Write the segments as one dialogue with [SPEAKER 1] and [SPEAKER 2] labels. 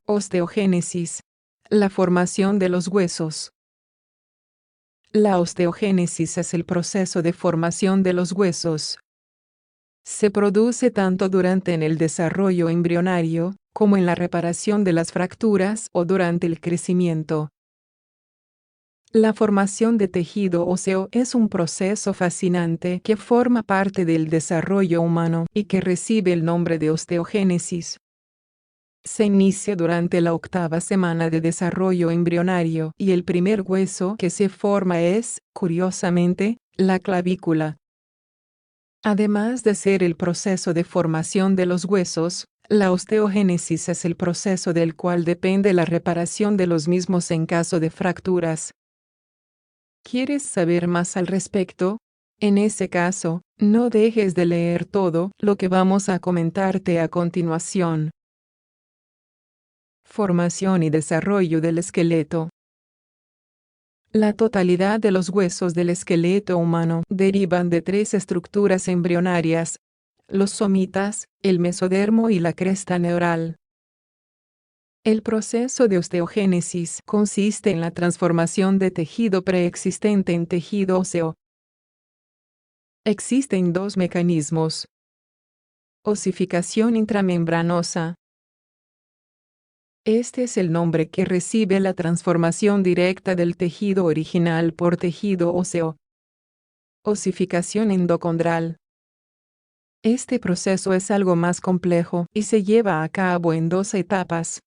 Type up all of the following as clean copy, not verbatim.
[SPEAKER 1] Osteogénesis. La formación de los huesos. La osteogénesis es el proceso de formación de los huesos. Se produce tanto durante el desarrollo embrionario, como en la reparación de las fracturas o durante el crecimiento. La formación de tejido óseo es un proceso fascinante que forma parte del desarrollo humano y que recibe el nombre de osteogénesis. Se inicia durante la 8ª semana de desarrollo embrionario y el primer hueso que se forma es, curiosamente, la clavícula. Además de ser el proceso de formación de los huesos, la osteogénesis es el proceso del cual depende la reparación de los mismos en caso de fracturas. ¿Quieres saber más al respecto? En ese caso, no dejes de leer todo lo que vamos a comentarte a continuación. Formación y desarrollo del esqueleto. La totalidad de los huesos del esqueleto humano derivan de 3 estructuras embrionarias: los somitas, el mesodermo y la cresta neural. El proceso de osteogénesis consiste en la transformación de tejido preexistente en tejido óseo. Existen 2 mecanismos: osificación intramembranosa. Este es el nombre que recibe la transformación directa del tejido original por tejido óseo. Osificación endocondral. Este proceso es algo más complejo y se lleva a cabo en 2 etapas.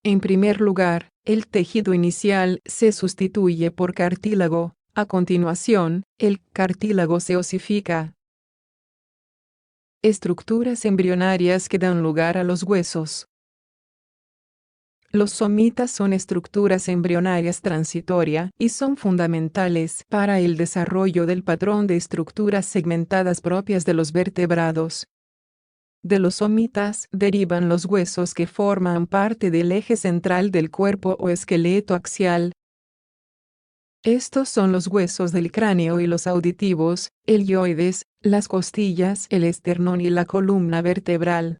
[SPEAKER 1] En primer lugar, el tejido inicial se sustituye por cartílago. A continuación, el cartílago se osifica. Estructuras embrionarias que dan lugar a los huesos. Los somitas son estructuras embrionarias transitorias y son fundamentales para el desarrollo del patrón de estructuras segmentadas propias de los vertebrados. De los somitas derivan los huesos que forman parte del eje central del cuerpo o esqueleto axial. Estos son los huesos del cráneo y los auditivos, el hioides, las costillas, el esternón y la columna vertebral.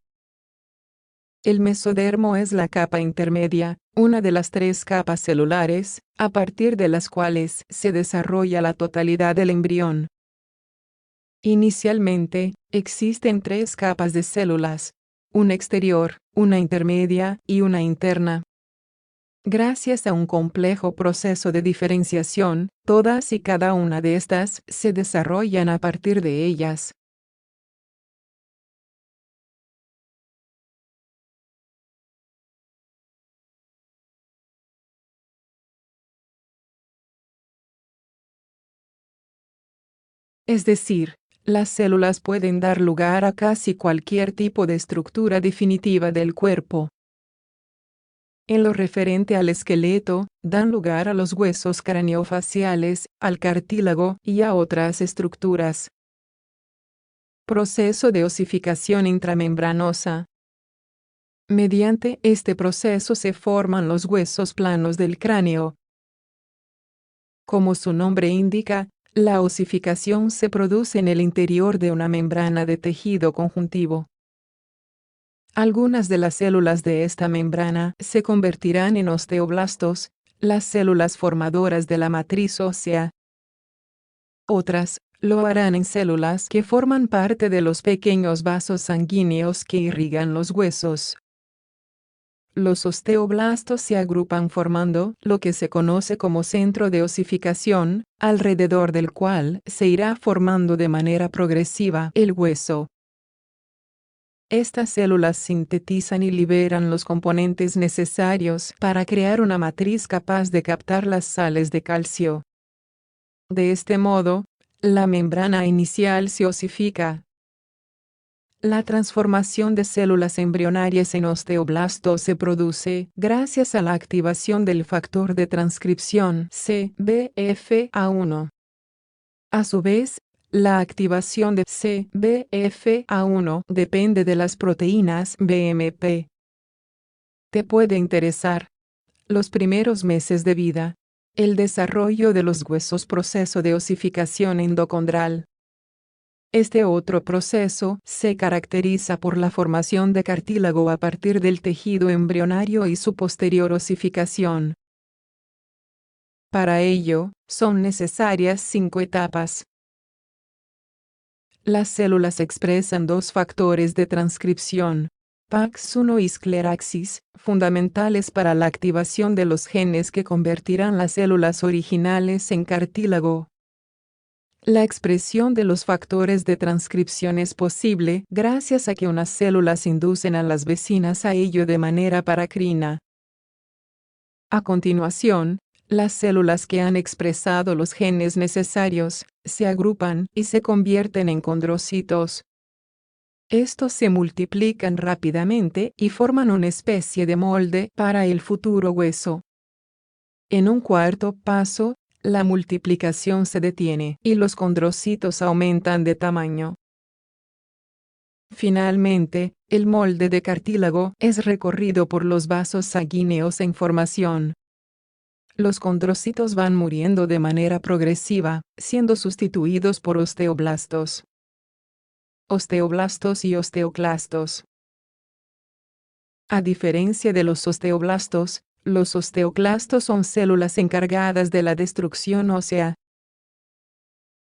[SPEAKER 1] El mesodermo es la capa intermedia, una de las 3 capas celulares, a partir de las cuales se desarrolla la totalidad del embrión. Inicialmente, existen 3 capas de células: una exterior, una intermedia y una interna. Gracias a un complejo proceso de diferenciación, todas y cada una de estas se desarrollan a partir de ellas. Es decir, las células pueden dar lugar a casi cualquier tipo de estructura definitiva del cuerpo. En lo referente al esqueleto, dan lugar a los huesos craneofaciales, al cartílago y a otras estructuras. Proceso de osificación intramembranosa. Mediante este proceso se forman los huesos planos del cráneo. Como su nombre indica, la osificación se produce en el interior de una membrana de tejido conjuntivo. Algunas de las células de esta membrana se convertirán en osteoblastos, las células formadoras de la matriz ósea. Otras lo harán en células que forman parte de los pequeños vasos sanguíneos que irrigan los huesos. Los osteoblastos se agrupan formando lo que se conoce como centro de osificación, alrededor del cual se irá formando de manera progresiva el hueso. Estas células sintetizan y liberan los componentes necesarios para crear una matriz capaz de captar las sales de calcio. De este modo, la membrana inicial se osifica. La transformación de células embrionarias en osteoblastos se produce gracias a la activación del factor de transcripción CBFA1. A su vez, la activación de CBFA1 depende de las proteínas BMP. Te puede interesar. Los primeros meses de vida. El desarrollo de los huesos, proceso de osificación endocondral. Este otro proceso se caracteriza por la formación de cartílago a partir del tejido embrionario y su posterior osificación. Para ello, son necesarias 5 etapas. Las células expresan 2 factores de transcripción, PAX1 y scleraxis, fundamentales para la activación de los genes que convertirán las células originales en cartílago. La expresión de los factores de transcripción es posible gracias a que unas células inducen a las vecinas a ello de manera paracrina. A continuación, las células que han expresado los genes necesarios se agrupan y se convierten en condrocitos. Estos se multiplican rápidamente y forman una especie de molde para el futuro hueso. En un cuarto paso, la multiplicación se detiene y los condrocitos aumentan de tamaño. Finalmente, el molde de cartílago es recorrido por los vasos sanguíneos en formación. Los condrocitos van muriendo de manera progresiva, siendo sustituidos por osteoblastos. Osteoblastos y osteoclastos. A diferencia de los osteoblastos, los osteoclastos son células encargadas de la destrucción ósea.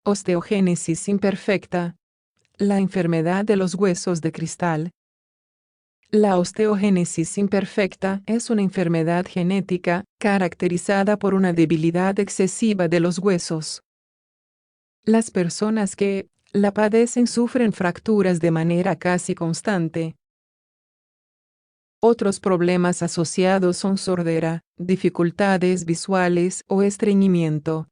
[SPEAKER 1] Osteogénesis imperfecta. La enfermedad de los huesos de cristal. La osteogénesis imperfecta es una enfermedad genética caracterizada por una debilidad excesiva de los huesos. Las personas que la padecen sufren fracturas de manera casi constante. Otros problemas asociados son sordera, dificultades visuales o estreñimiento.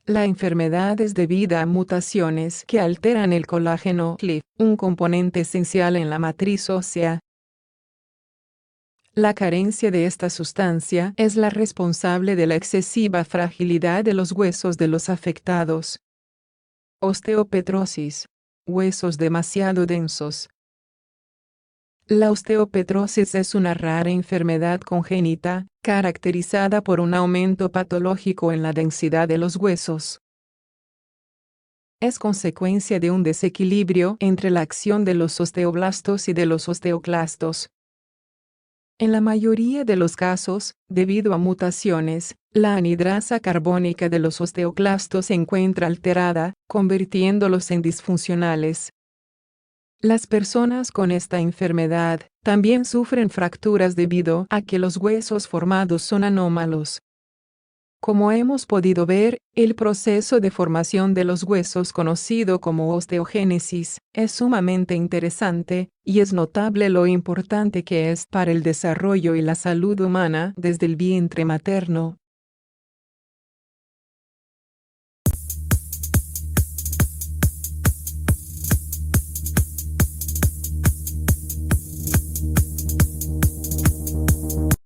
[SPEAKER 1] La enfermedad es debida a mutaciones que alteran el colágeno CLIF, un componente esencial en la matriz ósea. La carencia de esta sustancia es la responsable de la excesiva fragilidad de los huesos de los afectados. Osteopetrosis. Huesos demasiado densos. La osteopetrosis es una rara enfermedad congénita, caracterizada por un aumento patológico en la densidad de los huesos. Es consecuencia de un desequilibrio entre la acción de los osteoblastos y de los osteoclastos. En la mayoría de los casos, debido a mutaciones, la anhidrasa carbónica de los osteoclastos se encuentra alterada, convirtiéndolos en disfuncionales. Las personas con esta enfermedad también sufren fracturas debido a que los huesos formados son anómalos. Como hemos podido ver, el proceso de formación de los huesos conocido como osteogénesis es sumamente interesante, y es notable lo importante que es para el desarrollo y la salud humana desde el vientre materno.